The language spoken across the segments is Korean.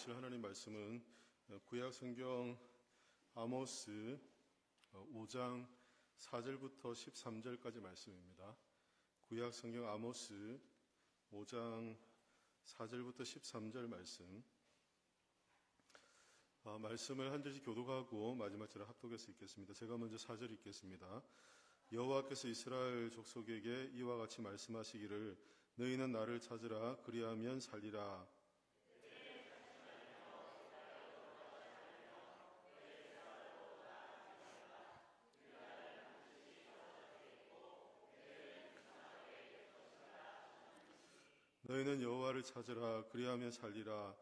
하나님 말씀은 구약 성경 아모스 5장 4절부터 13절까지 말씀입니다. 구약 성경 아모스 5장 4절부터 13절 말씀. 말씀을 한 절씩 교독하고 마지막 절을 합독해서 읽겠습니다. 제가 먼저 4절 읽겠습니다. 여호와께서 이스라엘 족속에게 이와 같이 말씀하시기를 너희는 나를 찾으라 그리하면 살리라. 너희는 여호와를 찾으라 그리하면 살리라.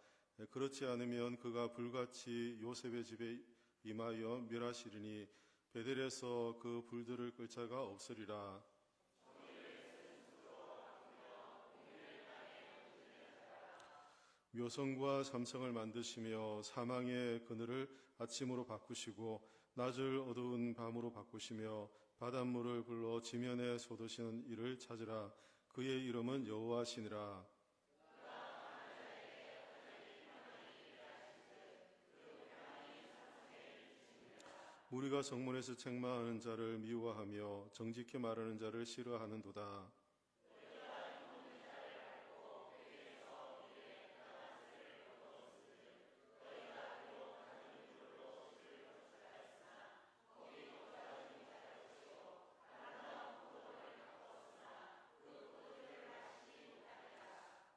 그렇지 않으면 그가 불같이 요셉의 집에 임하여 멸하시리니 베델에서 그 불들을 끌 자가 없으리라. 묘성과 삼성을 만드시며 사망의 그늘을 아침으로 바꾸시고 낮을 어두운 밤으로 바꾸시며 바닷물을 불러 지면에 쏟으시는 이를 찾으라. 그의 이름은 여호와시니라. 무리가 성문에서 책망하는 자를 미워하며 정직히 말하는 자를 싫어하는도다.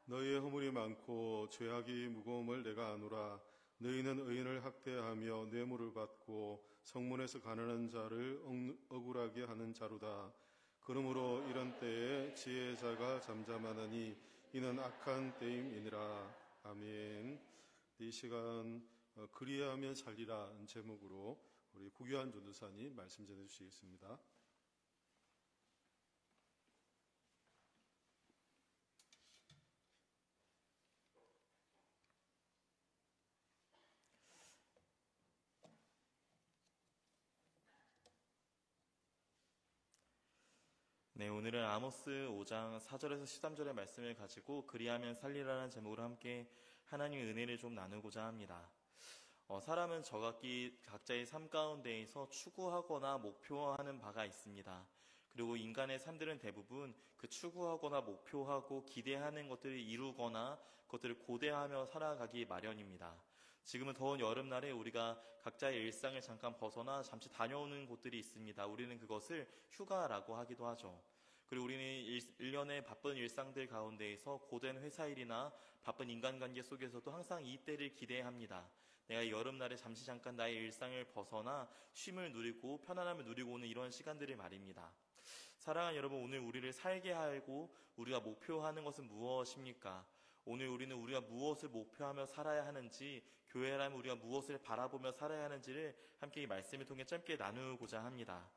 너희의 허물이 많고 죄악이 무거움을 내가 아노라. 너희는 의인을 학대하며 뇌물을 받고 성문에서 가난한 자를 억울하게 하는 자로다. 그러므로 이런 때에 지혜의 자가 잠잠하나니 이는 악한 때임이니라. 아멘. 이 시간 그리하면 살리라 제목으로 우리 구교한 전도사님 말씀 전해주시겠습니다. 네, 오늘은 아모스 5장 4절에서 13절의 말씀을 가지고 그리하면 살리라는 제목으로 함께 하나님의 은혜를 좀 나누고자 합니다. 사람은 저각기 각자의 삶 가운데에서 추구하거나 목표하는 바가 있습니다. 그리고 인간의 삶들은 대부분 그 추구하거나 목표하고 기대하는 것들을 이루거나 그것들을 고대하며 살아가기 마련입니다. 지금은 더운 여름날에 우리가 각자의 일상을 잠깐 벗어나 잠시 다녀오는 곳들이 있습니다. 우리는 그것을 휴가라고 하기도 하죠. 그리고 우리는 1년의 바쁜 일상들 가운데에서 고된 회사일이나 바쁜 인간관계 속에서도 항상 이 때를 기대합니다. 내가 여름날에 잠깐 나의 일상을 벗어나 쉼을 누리고 편안함을 누리고 오는 이런 시간들을 말입니다. 사랑하는 여러분, 오늘 우리를 살게 하고 우리가 목표하는 것은 무엇입니까? 오늘 우리는 우리가 무엇을 목표하며 살아야 하는지, 교회라면 우리가 무엇을 바라보며 살아야 하는지를 함께 이 말씀을 통해 짧게 나누고자 합니다.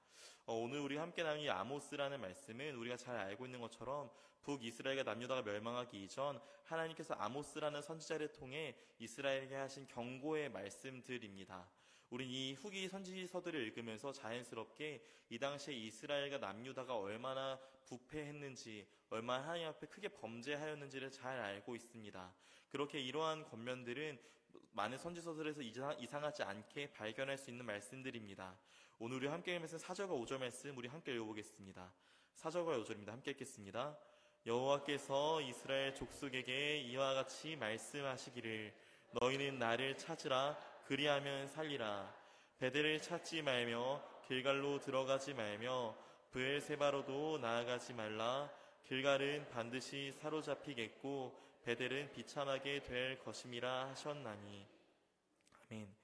오늘 우리가 함께 나눈 이 아모스라는 말씀은 우리가 잘 알고 있는 것처럼 북이스라엘과 남유다가 멸망하기 이전 하나님께서 아모스라는 선지자를 통해 이스라엘에게 하신 경고의 말씀들입니다. 우린 이 후기 선지서들을 읽으면서 자연스럽게 이 당시에 이스라엘과 남유다가 얼마나 부패했는지, 얼마나 하나님 앞에 크게 범죄하였는지를 잘 알고 있습니다. 그렇게 이러한 권면들은 많은 선지서들에서 이상하지 않게 발견할 수 있는 말씀들입니다. 오늘 우리 함께 읽으면서 4절과 5절 말씀 우리 함께 읽어보겠습니다. 4절과 5절입니다. 함께 읽겠습니다. 여호와께서 이스라엘 족속에게 이와 같이 말씀하시기를 너희는 나를 찾으라 그리하면 살리라. 베델을 찾지 말며 길갈로 들어가지 말며 브엘세바로도 나아가지 말라. 길갈은 반드시 사로잡히겠고 베델은 비참하게 될 것임이라 하셨나니. 아멘.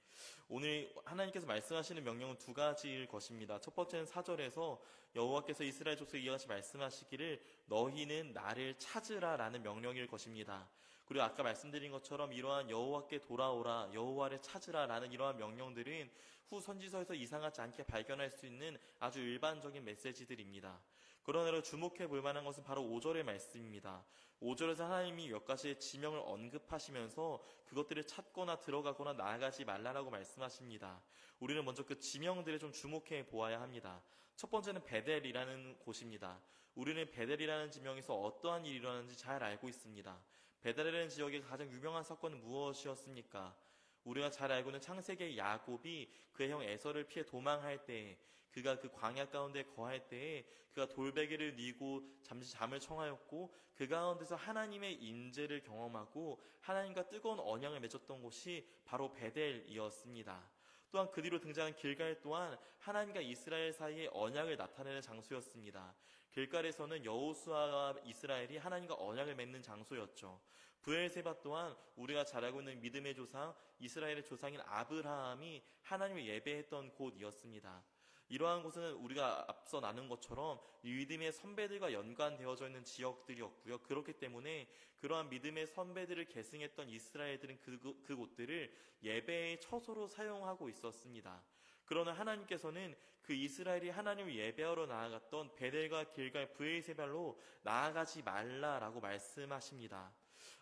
오늘 하나님께서 말씀하시는 명령은 두 가지일 것입니다. 첫 번째는 4절에서 여호와께서 이스라엘 족속에 이와 같이 말씀하시기를 너희는 나를 찾으라 라는 명령일 것입니다. 그리고 아까 말씀드린 것처럼 이러한 여호와께 돌아오라, 여호와를 찾으라 라는 이러한 명령들은 후 선지서에서 이상하지 않게 발견할 수 있는 아주 일반적인 메시지들입니다. 그러나 주목해 볼 만한 것은 바로 5절의 말씀입니다. 5절에서 하나님이 몇 가지의 지명을 언급하시면서 그것들을 찾거나 들어가거나 나아가지 말라라고 말씀하십니다. 우리는 먼저 그 지명들에 좀 주목해 보아야 합니다. 첫 번째는 베델이라는 곳입니다. 우리는 베델이라는 지명에서 어떠한 일이 일어나는지 잘 알고 있습니다. 베델이라는 지역의 가장 유명한 사건은 무엇이었습니까? 우리가 잘 알고 있는 창세기의 야곱이 그의 형 에서를 피해 도망할 때, 그가 그 광야 가운데 거할 때에 그가 돌베개를 뉘고 잠시 잠을 청하였고, 그 가운데서 하나님의 인재를 경험하고 하나님과 뜨거운 언약을 맺었던 곳이 바로 베델이었습니다. 또한 그 뒤로 등장한 길갈 또한 하나님과 이스라엘 사이의 언약을 나타내는 장소였습니다. 길갈에서는 여호수아와 이스라엘이 하나님과 언약을 맺는 장소였죠. 브엘세바 또한 우리가 잘 알고 있는 믿음의 조상, 이스라엘의 조상인 아브라함이 하나님을 예배했던 곳이었습니다. 이러한 곳은 우리가 앞서 나눈 것처럼 믿음의 선배들과 연관되어져 있는 지역들이었고요. 그렇기 때문에 그러한 믿음의 선배들을 계승했던 이스라엘들은 그곳들을 예배의 처소로 사용하고 있었습니다. 그러나 하나님께서는 그 이스라엘이 하나님을 예배하러 나아갔던 베델과 길갈, 브엘세발로 나아가지 말라라고 말씀하십니다.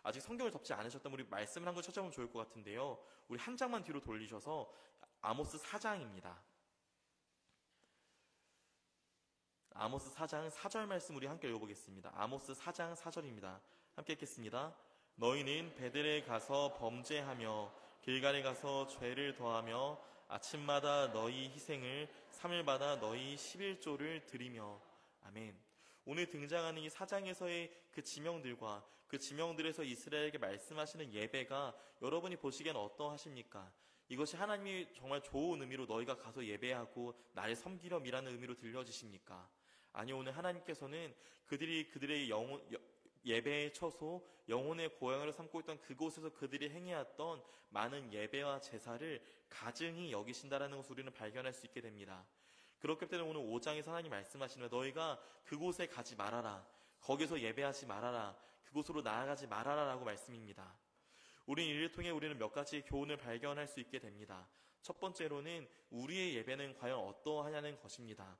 아직 성경을 덮지 않으셨다면 우리 말씀을 한 번 찾아보면 좋을 것 같은데요. 우리 한 장만 뒤로 돌리셔서 아모스 4장입니다. 아모스 4장 4절 말씀 우리 함께 읽어보겠습니다. 아모스 4장 4절입니다. 함께 읽겠습니다. 너희는 베델에 가서 범죄하며 길갈에 가서 죄를 더하며 아침마다 너희 희생을 3일마다 너희 11조를 드리며. 아멘. 오늘 등장하는 이 4장에서의 그 지명들과 그 지명들에서 이스라엘에게 말씀하시는 예배가 여러분이 보시기엔 어떠하십니까? 이것이 하나님이 정말 좋은 의미로 너희가 가서 예배하고 나를 섬기렴이라는 의미로 들려지십니까? 아니, 오늘 하나님께서는 그들의 예배의 처소, 영혼의 고향으로 삼고 있던 그곳에서 그들이 행해왔던 많은 예배와 제사를 가증히 여기신다라는 것을 우리는 발견할 수 있게 됩니다. 그렇기 때문에 오늘 5장에서 하나님 말씀하시는 너희가 그곳에 가지 말아라, 거기서 예배하지 말아라, 그곳으로 나아가지 말아라 라고 말씀입니다. 우리는 이를 통해 우리는 몇 가지 교훈을 발견할 수 있게 됩니다. 첫 번째로는 우리의 예배는 과연 어떠하냐는 것입니다.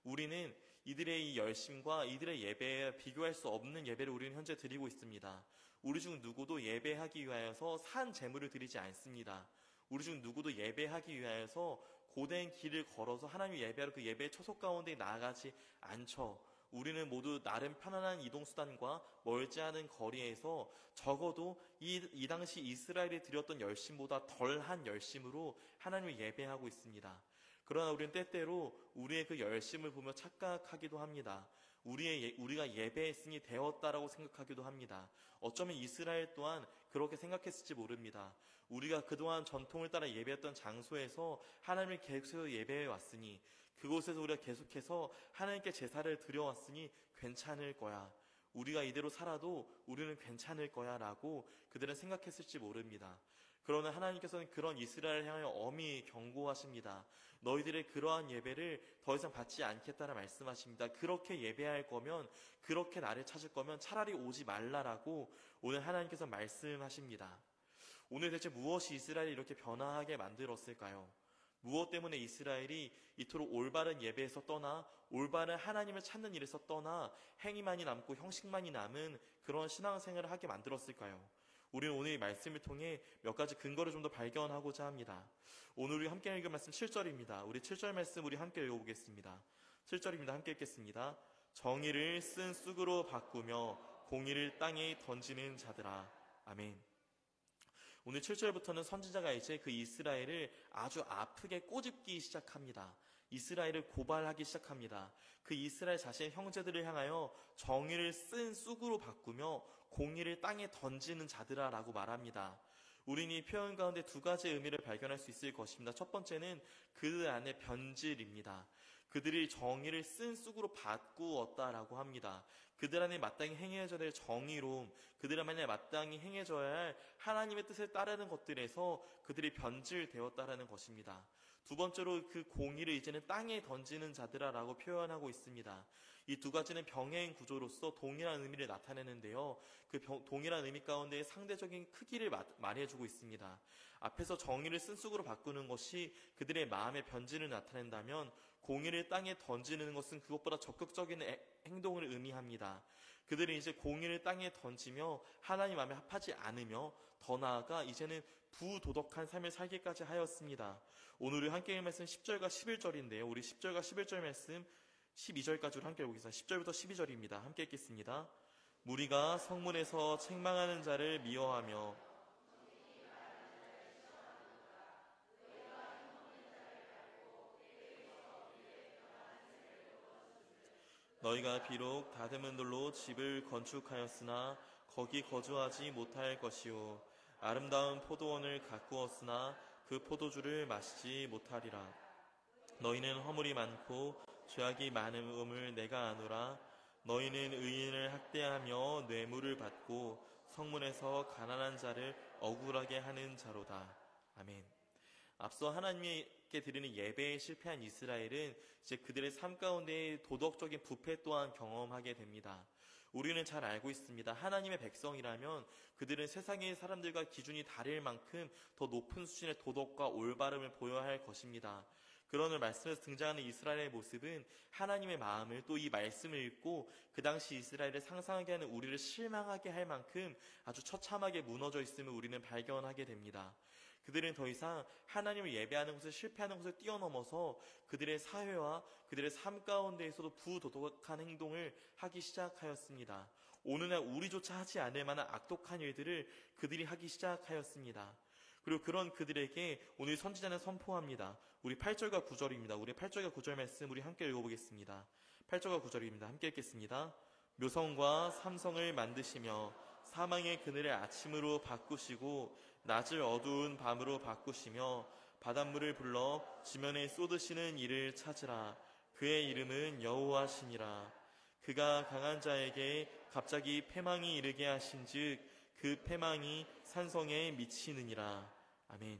우리는 이들의 이 열심과 이들의 예배에 비교할 수 없는 예배를 우리는 현재 드리고 있습니다. 우리 중 누구도 예배하기 위하여서 산 제물을 드리지 않습니다. 우리 중 누구도 예배하기 위하여서 고된 길을 걸어서 하나님 예배하러 그 예배의 처소 가운데 나아가지 않죠. 우리는 모두 나름 편안한 이동수단과 멀지 않은 거리에서 적어도 이 당시 이스라엘이 드렸던 열심보다 덜한 열심으로 하나님을 예배하고 있습니다. 그러나 우리는 때때로 우리의 그 열심을 보며 착각하기도 합니다. 우리가 예배했으니 되었다라고 생각하기도 합니다. 어쩌면 이스라엘 또한 그렇게 생각했을지 모릅니다. 우리가 그동안 전통을 따라 예배했던 장소에서 하나님을 계속해서 예배해 왔으니, 그곳에서 우리가 계속해서 하나님께 제사를 드려왔으니 괜찮을 거야. 우리가 이대로 살아도 우리는 괜찮을 거야 라고 그들은 생각했을지 모릅니다. 그러나 하나님께서는 그런 이스라엘을 향하여 엄히 경고하십니다. 너희들의 그러한 예배를 더 이상 받지 않겠다라 말씀하십니다. 그렇게 예배할 거면, 그렇게 나를 찾을 거면 차라리 오지 말라라고 오늘 하나님께서 말씀하십니다. 오늘 대체 무엇이 이스라엘을 이렇게 변화하게 만들었을까요? 무엇 때문에 이스라엘이 이토록 올바른 예배에서 떠나 올바른 하나님을 찾는 일에서 떠나 행위만이 남고 형식만이 남은 그런 신앙생활을 하게 만들었을까요? 우리는 오늘 이 말씀을 통해 몇 가지 근거를 좀 더 발견하고자 합니다. 오늘 우리 함께 읽은 말씀 7절입니다. 우리 7절 말씀 우리 함께 읽어보겠습니다. 7절입니다. 함께 읽겠습니다. 정의를 쓴 쑥으로 바꾸며 공의를 땅에 던지는 자들아. 아멘. 오늘 7절부터는 선지자가 이제 그 이스라엘을 아주 아프게 꼬집기 시작합니다. 이스라엘을 고발하기 시작합니다. 그 이스라엘 자신의 형제들을 향하여 정의를 쓴 쑥으로 바꾸며 공의를 땅에 던지는 자들아 라고 말합니다. 우리는 이 표현 가운데 두 가지의 의미를 발견할 수 있을 것입니다. 첫 번째는 그들 안의 변질입니다. 그들이 정의를 쓴 쑥으로 바꾸었다라고 합니다. 그들 안에 마땅히 행해져야 될 정의로움, 그들 안에 마땅히 행해져야 할 하나님의 뜻을 따르는 것들에서 그들이 변질되었다라는 것입니다. 두 번째로 그 공의를 이제는 땅에 던지는 자들아라고 표현하고 있습니다. 이 두 가지는 병행 구조로서 동일한 의미를 나타내는데요. 그 동일한 의미 가운데 상대적인 크기를 말해주고 있습니다. 앞에서 정의를 쓴 쑥으로 바꾸는 것이 그들의 마음의 변질을 나타낸다면, 공의를 땅에 던지는 것은 그것보다 적극적인 행동을 의미합니다. 그들은 이제 공의를 땅에 던지며 하나님 마음에 합하지 않으며 더 나아가 이제는 부도덕한 삶을 살기까지 하였습니다. 오늘 우리 함께 읽은 말씀 10절과 11절인데요. 우리 10절과 11절 말씀 12절까지 함께 보겠습니다. 10절부터 12절입니다. 함께 읽겠습니다. 무리가 성문에서 책망하는 자를 미워하며 너희가 비록 다듬은 돌로 집을 건축하였으나 거기 거주하지 못할 것이요 아름다운 포도원을 가꾸었으나 그 포도주를 마시지 못하리라. 너희는 허물이 많고 죄악이 많음을 내가 아노라. 너희는 의인을 학대하며 뇌물을 받고 성문에서 가난한 자를 억울하게 하는 자로다. 아멘. 앞서 하나님께 드리는 예배에 실패한 이스라엘은 이제 그들의 삶 가운데 도덕적인 부패 또한 경험하게 됩니다. 우리는 잘 알고 있습니다. 하나님의 백성이라면 그들은 세상의 사람들과 기준이 다를 만큼 더 높은 수준의 도덕과 올바름을 보여야 할 것입니다. 그런 말씀에서 등장하는 이스라엘의 모습은 하나님의 마음을 또 이 말씀을 읽고 그 당시 이스라엘을 상상하게 하는 우리를 실망하게 할 만큼 아주 처참하게 무너져 있음을 우리는 발견하게 됩니다. 그들은 더 이상 하나님을 예배하는 것을 실패하는 것을 뛰어넘어서 그들의 사회와 그들의 삶 가운데에서도 부도덕한 행동을 하기 시작하였습니다. 오늘날 우리조차 하지 않을 만한 악독한 일들을 그들이 하기 시작하였습니다. 그리고 그런 그들에게 오늘 선지자는 선포합니다. 우리 8절과 9절입니다. 우리 8절과 9절 말씀 우리 함께 읽어보겠습니다. 8절과 9절입니다. 함께 읽겠습니다. 묘성과 삼성을 만드시며 사망의 그늘을 아침으로 바꾸시고 낮을 어두운 밤으로 바꾸시며 바닷물을 불러 지면에 쏟으시는 이를 찾으라. 그의 이름은 여호와시니라. 그가 강한 자에게 갑자기 패망이 이르게 하신즉 그 패망이 산성에 미치느니라. 아멘.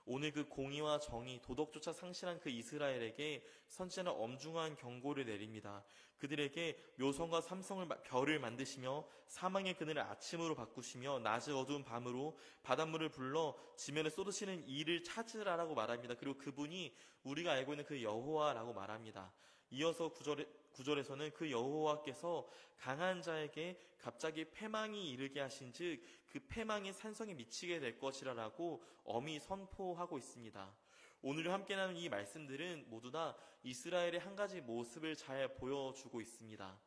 오늘 그 공의와 정의, 도덕조차 상실한 그 이스라엘에게 선지자는 엄중한 경고를 내립니다. 그들에게 묘성과 삼성을 별을 만드시며 사망의 그늘을 아침으로 바꾸시며 낮의 어두운 밤으로 바닷물을 불러 지면에 쏟으시는 이를 찾으라라고 말합니다. 그리고 그분이 우리가 알고 있는 그 여호와라고 말합니다. 이어서 9절에서는 그 여호와께서 강한 자에게 갑자기 패망이 이르게 하신즉 그 패망이 산성에 미치게 될 것이라라고 엄히 선포하고 있습니다. 오늘 함께 나눈 이 말씀들은 모두 다 이스라엘의 한 가지 모습을 잘 보여주고 있습니다.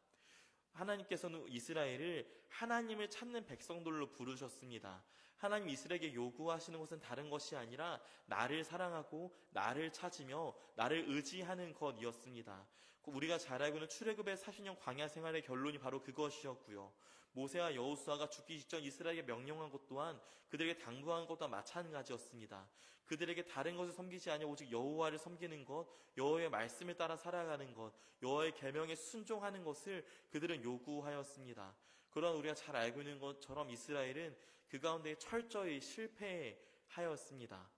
하나님께서는 이스라엘을 하나님을 찾는 백성들로 부르셨습니다. 하나님 이스라엘에게 요구하시는 것은 다른 것이 아니라 나를 사랑하고 나를 찾으며 나를 의지하는 것이었습니다. 우리가 잘 알고 있는 출애굽의 40년 광야 생활의 결론이 바로 그것이었고요. 모세와 여호수아가 죽기 직전 이스라엘에게 명령한 것 또한 그들에게 당부한 것과 마찬가지였습니다. 그들에게 다른 것을 섬기지 아니하 오직 여호와를 섬기는 것, 여호와의 말씀을 따라 살아가는 것, 여호와의 계명에 순종하는 것을 그들은 요구하였습니다. 그러나 우리가 잘 알고 있는 것처럼 이스라엘은 그 가운데 철저히 실패하였습니다.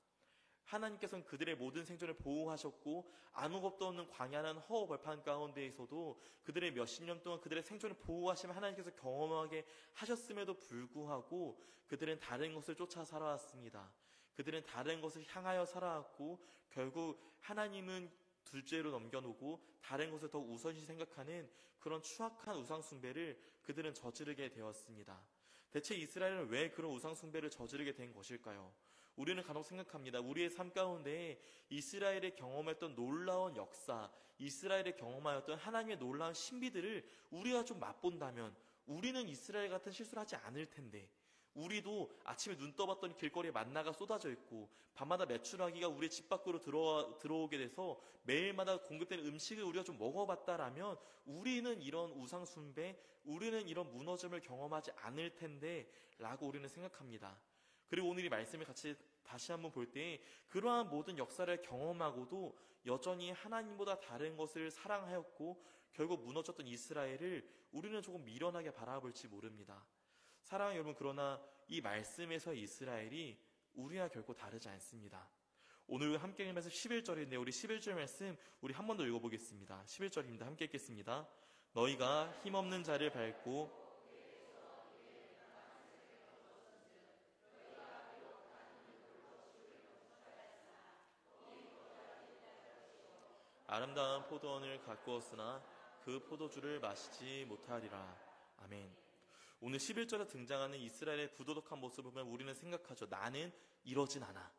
하나님께서는 그들의 모든 생존을 보호하셨고 아무것도 없는 광야한 허허벌판 가운데에서도 그들의 몇십 년 동안 그들의 생존을 보호하시며 하나님께서 경험하게 하셨음에도 불구하고 그들은 다른 것을 쫓아 살아왔습니다. 그들은 다른 것을 향하여 살아왔고 결국 하나님은 둘째로 넘겨놓고 다른 것을 더 우선시 생각하는 그런 추악한 우상숭배를 그들은 저지르게 되었습니다. 대체 이스라엘은 왜 그런 우상숭배를 저지르게 된 것일까요? 우리는 간혹 생각합니다. 우리의 삶 가운데 이스라엘의 경험했던 놀라운 역사, 이스라엘의 경험하였던 하나님의 놀라운 신비들을 우리가 좀 맛본다면 우리는 이스라엘 같은 실수를 하지 않을 텐데, 우리도 아침에 눈 떠봤더니 길거리에 만나가 쏟아져 있고 밤마다 메추라기가 우리 집 밖으로 들어오게 돼서 매일마다 공급되는 음식을 우리가 좀 먹어봤다라면 우리는 이런 우상숭배, 우리는 이런 무너짐을 경험하지 않을 텐데 라고 우리는 생각합니다. 그리고 오늘 이 말씀을 같이 다시 한번 볼 때 그러한 모든 역사를 경험하고도 여전히 하나님보다 다른 것을 사랑하였고 결국 무너졌던 이스라엘을 우리는 조금 미련하게 바라볼지 모릅니다. 사랑하는 여러분, 그러나 이 말씀에서 이스라엘이 우리와 결코 다르지 않습니다. 오늘 함께 읽는 말씀 11절인데 우리 11절 말씀 우리 한 번 더 읽어보겠습니다. 11절입니다. 함께 읽겠습니다. 너희가 힘없는 자를 밟고 아름다운 포도원을 가꾸었으나 그 포도주를 마시지 못하리라. 아멘. 오늘 11절에 등장하는 이스라엘의 부도덕한 모습을 보면 우리는 생각하죠. 나는 이러진 않아.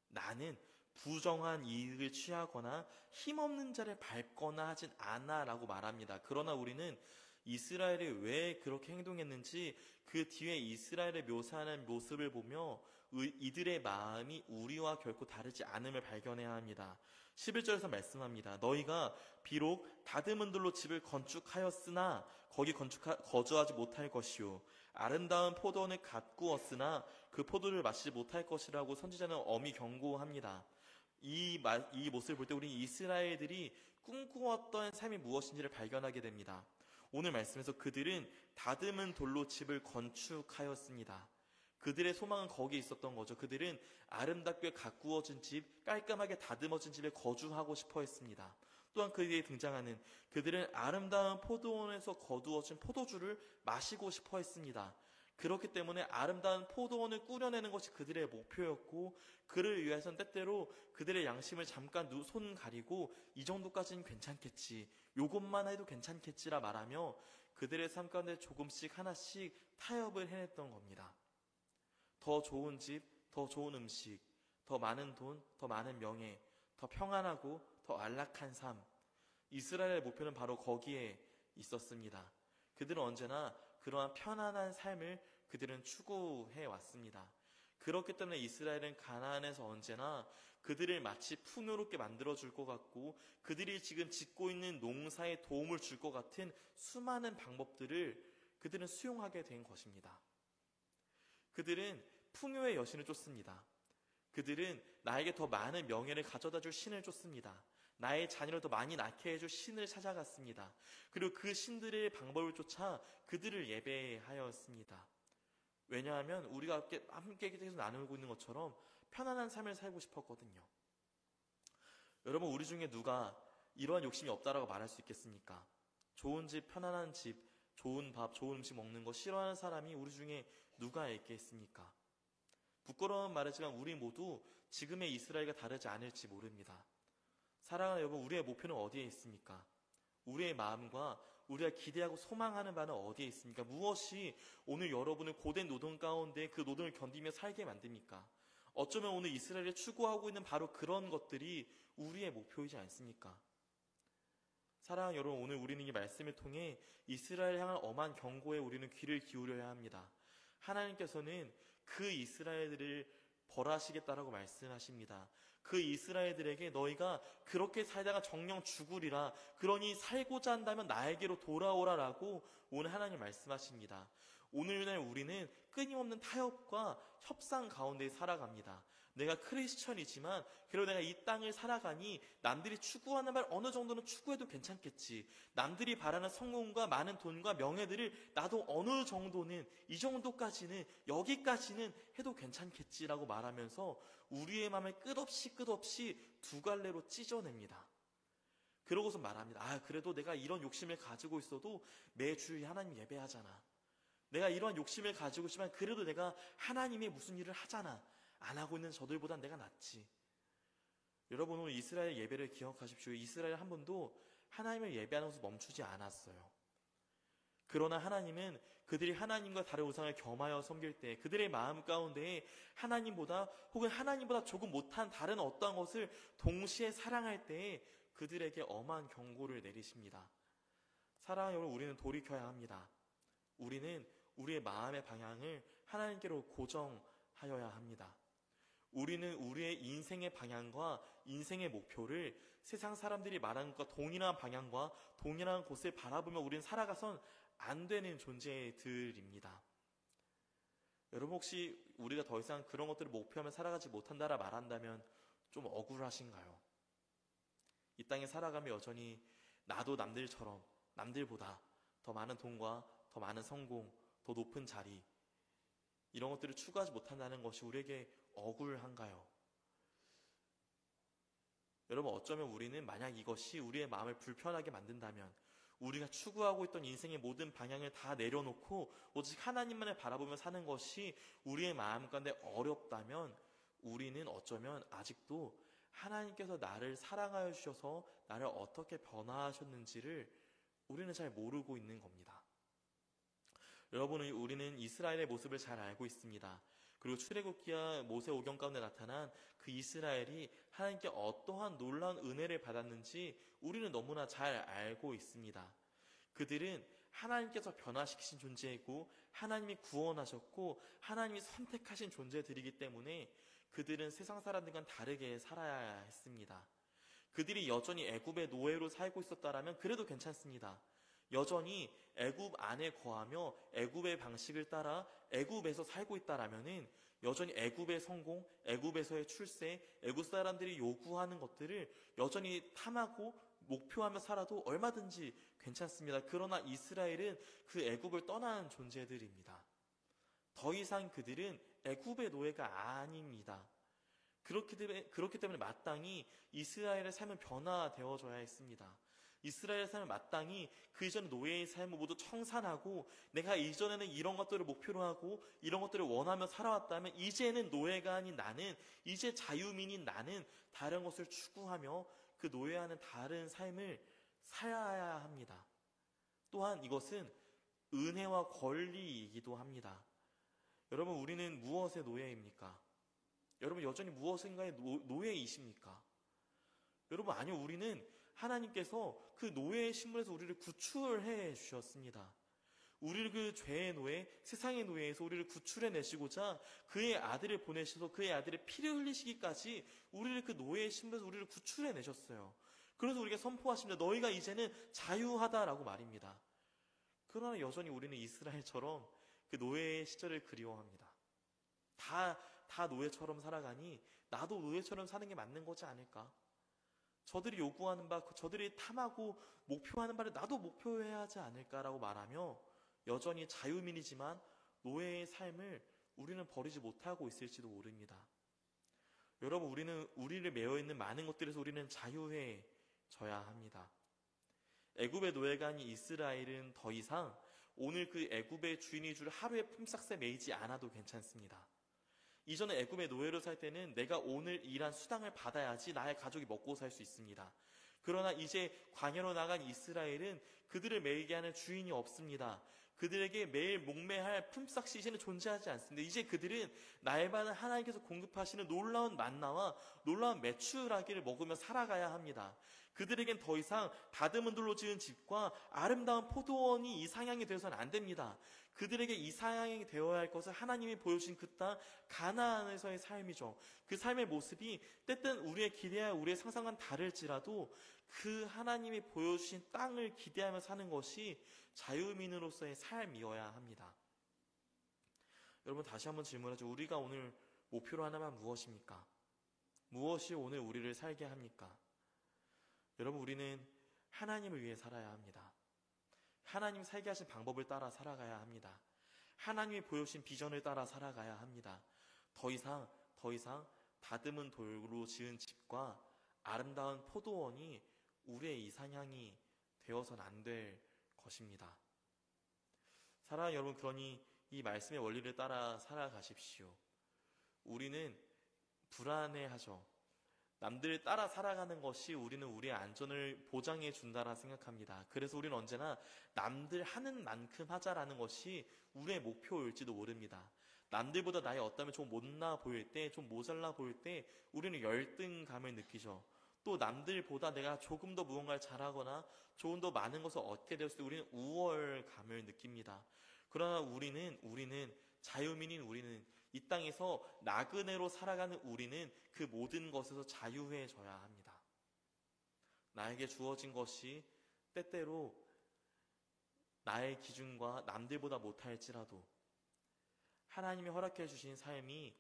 나는 부정한 이익을 취하거나 힘없는 자를 밟거나 하진 않아 라고 말합니다. 그러나 우리는 이스라엘이 왜 그렇게 행동했는지 그 뒤에 이스라엘을 묘사하는 모습을 보며 이들의 마음이 우리와 결코 다르지 않음을 발견해야 합니다. 11절에서 말씀합니다. 너희가 비록 다듬은 돌로 집을 건축하였으나 거기 거주하지 못할 것이요 아름다운 포도원을 가꾸었으나 그 포도를 마시지 못할 것이라고 선지자는 엄히 경고합니다. 이 모습을 볼 때 우리는 이스라엘들이 꿈꾸었던 삶이 무엇인지를 발견하게 됩니다. 오늘 말씀에서 그들은 다듬은 돌로 집을 건축하였습니다. 그들의 소망은 거기에 있었던 거죠. 그들은 아름답게 가꾸어진 집, 깔끔하게 다듬어진 집에 거주하고 싶어 했습니다. 또한 그에게 등장하는 그들은 아름다운 포도원에서 거두어진 포도주를 마시고 싶어 했습니다. 그렇기 때문에 아름다운 포도원을 꾸려내는 것이 그들의 목표였고 그를 위해서는 때때로 그들의 양심을 잠깐 손 가리고 이 정도까지는 괜찮겠지, 요것만 해도 괜찮겠지라 말하며 그들의 삶 가운데 조금씩 하나씩 타협을 해냈던 겁니다. 더 좋은 집, 더 좋은 음식, 더 많은 돈, 더 많은 명예, 더 평안하고 더 안락한 삶. 이스라엘의 목표는 바로 거기에 있었습니다. 그들은 언제나 그러한 편안한 삶을 그들은 추구해 왔습니다. 그렇기 때문에 이스라엘은 가나안에서 언제나 그들을 마치 풍요롭게 만들어줄 것 같고 그들이 지금 짓고 있는 농사에 도움을 줄 것 같은 수많은 방법들을 그들은 수용하게 된 것입니다. 그들은 풍요의 여신을 쫓습니다. 그들은 나에게 더 많은 명예를 가져다 줄 신을 쫓습니다. 나의 자녀를 더 많이 낳게 해줄 신을 찾아갔습니다. 그리고 그 신들의 방법을 쫓아 그들을 예배하였습니다. 왜냐하면 우리가 함께 계속 나누고 있는 것처럼 편안한 삶을 살고 싶었거든요. 여러분, 우리 중에 누가 이러한 욕심이 없다라고 말할 수 있겠습니까? 좋은 집, 편안한 집, 좋은 밥, 좋은 음식 먹는 거 싫어하는 사람이 우리 중에 누가 있겠습니까? 부끄러운 말이지만 우리 모두 지금의 이스라엘과 다르지 않을지 모릅니다. 사랑하는 여러분, 우리의 목표는 어디에 있습니까? 우리의 마음과 우리가 기대하고 소망하는 바는 어디에 있습니까? 무엇이 오늘 여러분을 고된 노동 가운데 그 노동을 견디며 살게 만듭니까? 어쩌면 오늘 이스라엘이 추구하고 있는 바로 그런 것들이 우리의 목표이지 않습니까? 사랑하는 여러분, 오늘 우리는 이 말씀을 통해 이스라엘 향한 엄한 경고에 우리는 귀를 기울여야 합니다. 하나님께서는 그 이스라엘들을 벌하시겠다라고 말씀하십니다. 그 이스라엘들에게 너희가 그렇게 살다가 정령 죽으리라, 그러니 살고자 한다면 나에게로 돌아오라라고 오늘 하나님 말씀하십니다. 오늘날 우리는 끊임없는 타협과 협상 가운데 살아갑니다. 내가 크리스천이지만 그래도 내가 이 땅을 살아가니 남들이 추구하는 말 어느 정도는 추구해도 괜찮겠지. 남들이 바라는 성공과 많은 돈과 명예들을 나도 어느 정도는, 이 정도까지는, 여기까지는 해도 괜찮겠지라고 말하면서 우리의 마음을 끝없이 두 갈래로 찢어냅니다. 그러고서 말합니다. 그래도 내가 이런 욕심을 가지고 있어도 매주일 하나님 예배하잖아. 내가 이러한 욕심을 가지고 있지만 그래도 내가 하나님의 무슨 일을 하잖아. 안 하고 있는 저들보단 내가 낫지. 여러분, 오늘 이스라엘 예배를 기억하십시오. 이스라엘 한 번도 하나님을 예배하는 것을 멈추지 않았어요. 그러나 하나님은 그들이 하나님과 다른 우상을 겸하여 섬길 때 그들의 마음 가운데에 하나님보다 혹은 하나님보다 조금 못한 다른 어떠한 것을 동시에 사랑할 때에 그들에게 엄한 경고를 내리십니다. 사랑하는 여러분, 우리는 돌이켜야 합니다. 우리는 우리의 마음의 방향을 하나님께로 고정하여야 합니다. 우리는 우리의 인생의 방향과 인생의 목표를 세상 사람들이 말하는 것과 동일한 방향과 동일한 곳을 바라보며 우리는 살아가선 안 되는 존재들입니다. 여러분, 혹시 우리가 더 이상 그런 것들을 목표하며 살아가지 못한다라 말한다면 좀 억울하신가요? 이 땅에 살아가며 여전히 나도 남들처럼, 남들보다 더 많은 돈과 더 많은 성공, 더 높은 자리, 이런 것들을 추구하지 못한다는 것이 우리에게 억울한가요? 여러분, 어쩌면 우리는 만약 이것이 우리의 마음을 불편하게 만든다면, 우리가 추구하고 있던 인생의 모든 방향을 다 내려놓고 오직 하나님만을 바라보며 사는 것이 우리의 마음 가운데 어렵다면, 우리는 어쩌면 아직도 하나님께서 나를 사랑하여 주셔서 나를 어떻게 변화하셨는지를 우리는 잘 모르고 있는 겁니다. 여러분, 우리는 이스라엘의 모습을 잘 알고 있습니다. 그리고 출애굽기와 모세오경 가운데 나타난 그 이스라엘이 하나님께 어떠한 놀라운 은혜를 받았는지 우리는 너무나 잘 알고 있습니다. 그들은 하나님께서 변화시키신 존재이고 하나님이 구원하셨고 하나님이 선택하신 존재들이기 때문에 그들은 세상 사람들과는 다르게 살아야 했습니다. 그들이 여전히 애굽의 노예로 살고 있었다라면 그래도 괜찮습니다. 여전히 애굽 안에 거하며 애굽의 방식을 따라 애굽에서 살고 있다라면은 여전히 애굽의 성공, 애굽에서의 출세, 애굽 사람들이 요구하는 것들을 여전히 탐하고 목표하며 살아도 얼마든지 괜찮습니다. 그러나 이스라엘은 그 애굽을 떠난 존재들입니다. 더 이상 그들은 애굽의 노예가 아닙니다. 그렇기 때문에 마땅히 이스라엘의 삶은 변화되어져야 했습니다. 이스라엘의 삶은 마땅히 그 이전 노예의 삶을 모두 청산하고 내가 이전에는 이런 것들을 목표로 하고 이런 것들을 원하며 살아왔다면 이제는 노예가 아닌 나는, 이제 자유민인 나는 다른 것을 추구하며 그 노예와는 다른 삶을 살아야 합니다. 또한 이것은 은혜와 권리이기도 합니다. 여러분, 우리는 무엇의 노예입니까? 여러분, 여전히 무엇인가의 노예이십니까? 여러분, 아니요. 우리는 하나님께서 그 노예의 신분에서 우리를 구출해 주셨습니다. 우리를 그 죄의 노예, 세상의 노예에서 우리를 구출해 내시고자 그의 아들을 보내셔서 그의 아들의 피를 흘리시기까지 우리를 그 노예의 신분에서 우리를 구출해 내셨어요. 그래서 우리가 선포하십니다. 너희가 이제는 자유하다라고 말입니다. 그러나 여전히 우리는 이스라엘처럼 그 노예의 시절을 그리워합니다. 다 노예처럼 살아가니 나도 노예처럼 사는 게 맞는 거지 않을까? 저들이 요구하는 바, 저들이 탐하고 목표하는 바를 나도 목표해야 하지 않을까라고 말하며 여전히 자유민이지만 노예의 삶을 우리는 버리지 못하고 있을지도 모릅니다. 여러분, 우리를 매여 있는 많은 것들에서 우리는 자유해져야 합니다. 애굽의 노예가 아닌 이스라엘은 더 이상 오늘 그 애굽의 주인이 줄 하루의 품삯에 매이지 않아도 괜찮습니다. 이전에 애굽의 노예로 살 때는 내가 오늘 일한 수당을 받아야지 나의 가족이 먹고 살 수 있습니다. 그러나 이제 광야로 나간 이스라엘은 그들을 매이게 하는 주인이 없습니다. 그들에게 매일 목매할 품삯이 이제는 존재하지 않습니다. 이제 그들은 날마다 하나님께서 공급하시는 놀라운 만나와 놀라운 메추라기를 먹으며 살아가야 합니다. 그들에겐 더 이상 다듬은 돌로 지은 집과 아름다운 포도원이 이상향이 되어서는 안 됩니다. 그들에게 이상향이 되어야 할 것은 하나님이 보여주신 그 땅 가나안에서의 삶이죠. 그 삶의 모습이 때때는 우리의 기대와 우리의 상상과는 다를지라도 그 하나님이 보여주신 땅을 기대하며 사는 것이 자유민으로서의 삶이어야 합니다. 여러분, 다시 한번 질문하죠. 우리가 오늘 목표로 하나만 무엇입니까? 무엇이 오늘 우리를 살게 합니까? 여러분, 우리는 하나님을 위해 살아야 합니다. 하나님 살게 하신 방법을 따라 살아가야 합니다. 하나님이 보여주신 비전을 따라 살아가야 합니다. 더 이상 다듬은 돌로 지은 집과 아름다운 포도원이 우리의 이상향이 되어서는 안 될 것입니다. 사랑하는 여러분, 그러니 이 말씀의 원리를 따라 살아가십시오. 우리는 불안해하죠. 남들을 따라 살아가는 것이 우리는 우리의 안전을 보장해 준다라 생각합니다. 그래서 우리는 언제나 남들 하는 만큼 하자라는 것이 우리의 목표일지도 모릅니다. 남들보다 나의 어떠면 좀 못나 보일 때, 좀 모자라 보일 때 우리는 열등감을 느끼죠. 또 남들보다 내가 조금 더 무언가를 잘하거나 조금 더 많은 것을 얻게 되었을 때 우리는 우월감을 느낍니다. 그러나 우리는 자유민인 우리는 이 땅에서 나그네로 살아가는 우리는 그 모든 것에서 자유해져야 합니다. 나에게 주어진 것이 때때로 나의 기준과 남들보다 못할지라도 하나님이 허락해 주신 삶이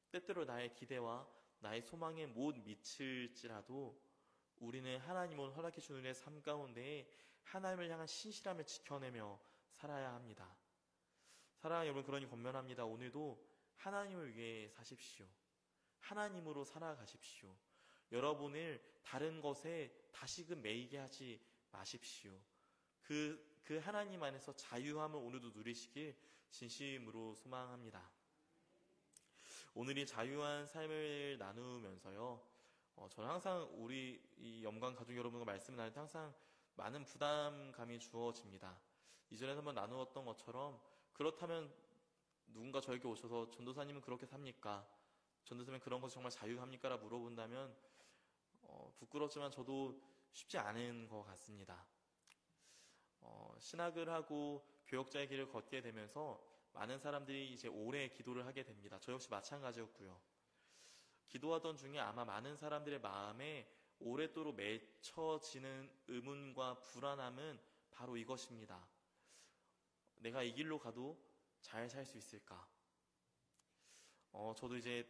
때때로 나의 기대와 나의 소망에 못 미칠지라도 우리는 하나님은 허락해 주는 우리의 삶 가운데 하나님을 향한 신실함을 지켜내며 살아야 합니다. 사랑하는 여러분, 그러니 권면합니다. 오늘도 하나님을 위해 사십시오. 하나님으로 살아가십시오. 여러분을 다른 것에 다시금 매이게 하지 마십시오. 그 하나님 안에서 자유함을 오늘도 누리시길 진심으로 소망합니다. 오늘 이 자유한 삶을 나누면서요, 저는 항상 우리 이 영광 가족 여러분과 말씀을 나눌 때 항상 많은 부담감이 주어집니다. 이전에 한번 나누었던 것처럼 그렇다면 누군가 저에게 오셔서 전도사님은 그렇게 삽니까? 전도사님 그런 것이 정말 자유합니까? 라고 물어본다면 부끄럽지만 저도 쉽지 않은 것 같습니다. 신학을 하고 교역자의 길을 걷게 되면서 많은 사람들이 이제 오래 기도를 하게 됩니다. 저 역시 마찬가지였고요. 기도하던 중에 아마 많은 사람들의 마음에 오랫도록 맺혀지는 의문과 불안함은 바로 이것입니다. 내가 이 길로 가도 잘 살 수 있을까? 저도 이제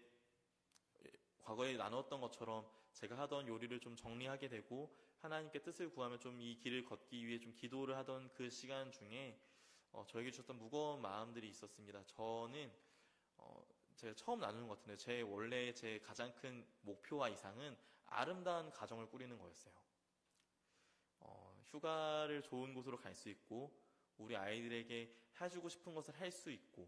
과거에 나눴던 것처럼 제가 하던 요리를 좀 정리하게 되고 하나님께 뜻을 구하며 좀 이 길을 걷기 위해 좀 기도를 하던 그 시간 중에 저에게 주셨던 무거운 마음들이 있었습니다. 저는 제가 처음 나누는 것 같은데 제 가장 큰 목표와 이상은 아름다운 가정을 꾸리는 거였어요. 휴가를 좋은 곳으로 갈 수 있고 우리 아이들에게 해주고 싶은 것을 할 수 있고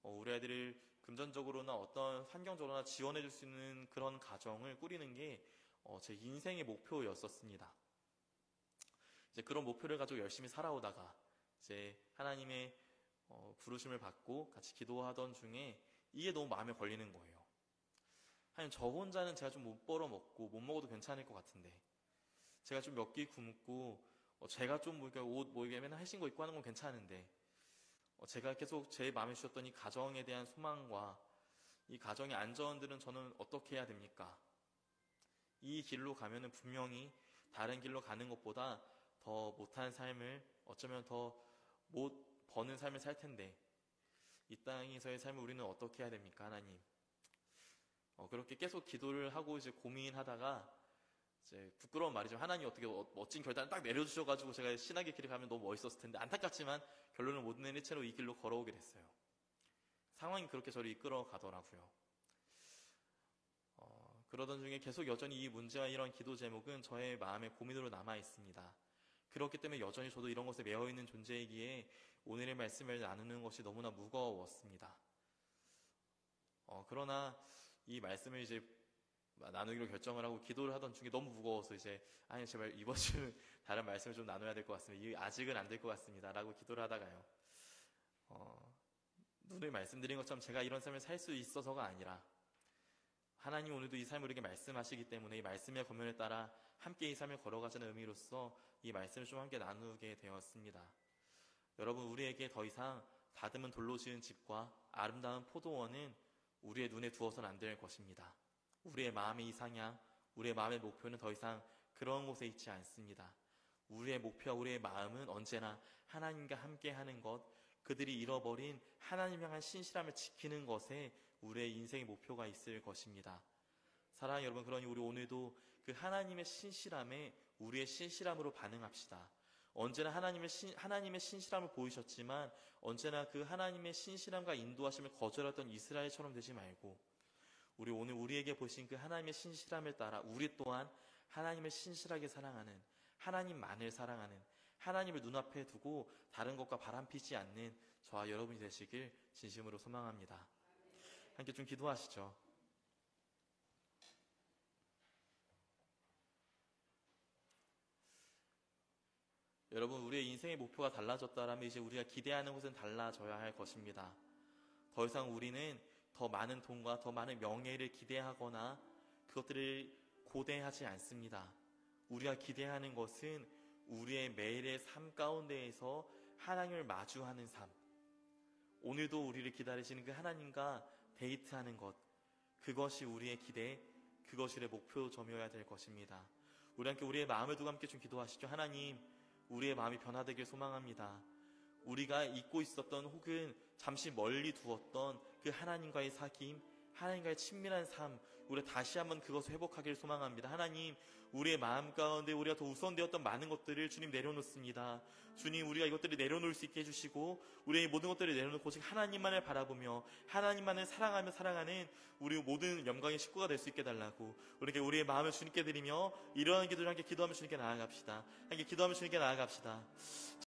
우리 아이들을 금전적으로나 어떤 환경적으로나 지원해 줄 수 있는 그런 가정을 꾸리는 게 제 인생의 목표였었습니다. 이제 그런 목표를 가지고 열심히 살아오다가 이제 하나님의 부르심을 받고 같이 기도하던 중에 이게 너무 마음에 걸리는 거예요. 하나님, 저 혼자는 제가 좀 못 벌어먹고 못 먹어도 괜찮을 것 같은데 제가 좀 몇 끼 굶고 제가 좀 옷 맨날 하신 거 입고 하는 건 괜찮은데 제가 계속 제 마음에 주셨던 이 가정에 대한 소망과 이 가정의 안전들은 저는 어떻게 해야 됩니까? 이 길로 가면은 분명히 다른 길로 가는 것보다 더 못한 삶을 어쩌면 더 못 버는 삶을 살 텐데 이 땅에서의 삶을 우리는 어떻게 해야 됩니까, 하나님? 그렇게 계속 기도를 하고 이제 고민하다가 이제 부끄러운 말이지만 하나님 어떻게 멋진 결단을 딱 내려주셔가지고 제가 신학의 길을 가면 너무 멋있었을 텐데 안타깝지만 결론을 못 내는 채로 이 길로 걸어오게 됐어요. 상황이 그렇게 저를 이끌어 가더라고요. 그러던 중에 계속 여전히 이 문제와 이런 기도 제목은 저의 마음의 고민으로 남아 있습니다. 그렇기 때문에 여전히 저도 이런 것에 매여 있는 존재이기에 오늘의 말씀을 나누는 것이 너무나 무거웠습니다. 그러나 이 말씀을 이제 나누기로 결정을 하고 기도를 하던 중에 너무 무거워서 이제 아니 제발 이번 주는 다른 말씀을 좀 나눠야 될 것 같습니다. 아직은 안 될 것 같습니다. 라고 기도를 하다가요. 오늘 말씀드린 것처럼 제가 이런 삶을 살 수 있어서가 아니라 하나님 오늘도 이 삶을 우리에게 말씀하시기 때문에 이 말씀의 권면에 따라 함께 이 삶을 걸어가자는 의미로서 이 말씀을 좀 함께 나누게 되었습니다. 여러분, 우리에게 더 이상 다듬은 돌로 지은 집과 아름다운 포도원은 우리의 눈에 두어서는 안 될 것입니다. 우리의 마음의 이상향, 우리의 마음의 목표는 더 이상 그런 곳에 있지 않습니다. 우리의 목표와 우리의 마음은 언제나 하나님과 함께하는 것, 그들이 잃어버린 하나님 향한 신실함을 지키는 것에 우리의 인생의 목표가 있을 것입니다. 사랑하는 여러분, 그러니 우리 오늘도 그 하나님의 신실함에 우리의 신실함으로 반응합시다. 언제나 하나님의 신실함을 보이셨지만 언제나 그 하나님의 신실함과 인도하심을 거절했던 이스라엘처럼 되지 말고 우리 오늘 우리에게 보신 그 하나님의 신실함을 따라 우리 또한 하나님을 신실하게 사랑하는, 하나님만을 사랑하는, 하나님을 눈앞에 두고 다른 것과 바람피지 않는 저와 여러분이 되시길 진심으로 소망합니다. 함께 좀 기도하시죠. 여러분, 우리의 인생의 목표가 달라졌다라면 이제 우리가 기대하는 것은 달라져야 할 것입니다. 더 이상 우리는 더 많은 돈과 더 많은 명예를 기대하거나 그것들을 고대하지 않습니다. 우리가 기대하는 것은 우리의 매일의 삶 가운데에서 하나님을 마주하는 삶, 오늘도 우리를 기다리시는 그 하나님과 데이트하는 것, 그것이 우리의 기대, 그것이 우리의 목표점이어야 될 것입니다. 우리 함께 우리의 마음을 두고 함께 좀 기도하시죠. 하나님, 우리의 마음이 변화되길 소망합니다. 우리가 잊고 있었던 혹은 잠시 멀리 두었던 그 하나님과의 사귐, 하나님과의 친밀한 삶, 우리가 다시 한번 그것을 회복하기를 소망합니다. 하나님, 우리의 마음 가운데 우리가 더 우선되었던 많은 것들을 주님 내려놓습니다. 주님, 우리가 이것들을 내려놓을 수 있게 해주시고 우리의 모든 것들을 내려놓고 오직 하나님만을 바라보며 하나님만을 사랑하며 살아가는 우리 모든 영광의 식구가 될 수 있게 달라고 우리에게 우리의 마음을 주님께 드리며 이러한 기도를 함께 기도하며 주님께 나아갑시다. 함께 기도하며 주님께 나아갑시다.